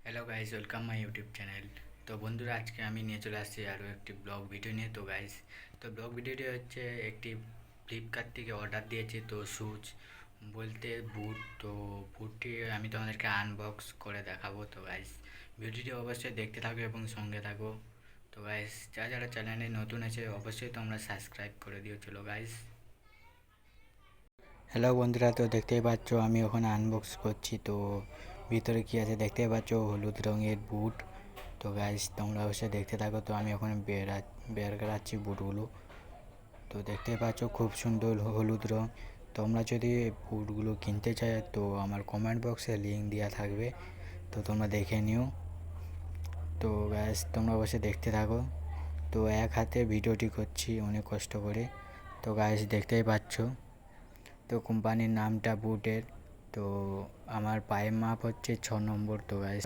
Hello guys, welcome my YouTube channel. তো বন্ধুরা, আজকে আমি নিয়ে চলে আসছি আরও একটি ব্লগ ভিডিও নিয়ে। তো গাইস, তো ব্লগ ভিডিওটি হচ্ছে একটি ফ্লিপকার্ট থেকে অর্ডার দিয়েছি। তো শুজ বলতে বুট। তো বুটটি আমি তোমাদেরকে আনবক্স করে দেখাবো। তো গাইস, ভিডিওটি অবশ্যই দেখতে থাকো এবং সঙ্গে থাকো। তো গাইস, যারা যারা চ্যানেলে নতুন আছে অবশ্যই তোমরা সাবস্ক্রাইব করে দিও। চলো গাইস। হ্যালো বন্ধুরা, তো দেখতেই পাচ্ছ আমি ওখানে আনবক্স করছি। তো ভিতরে কি আছে দেখতেই পাচ্ছ, হলুদ রঙের বুট। তো গাইস, তোমরা অবশ্যই দেখতে থাকো। তো আমি ওখানে বের করাচ্ছি বুটগুলো। তো দেখতেই পাচ্ছ খুব সুন্দর হলুদ রং। তোমরা যদি বুটগুলো কিনতে চাই তো আমার কমেন্ট বক্সে লিঙ্ক দেওয়া থাকবে, তো তোমরা দেখে নিও। তো গাইস, তোমরা অবশ্যই দেখতে থাকো। তো এক হাতে ভিডিওটি করছি অনেক কষ্ট করে। তো গাইস, দেখতেই পাচ্ছ তো কোম্পানির নামটা বুটের। তো আমার পায়ের মাপ হচ্ছে 6 নম্বর। তো গাইস,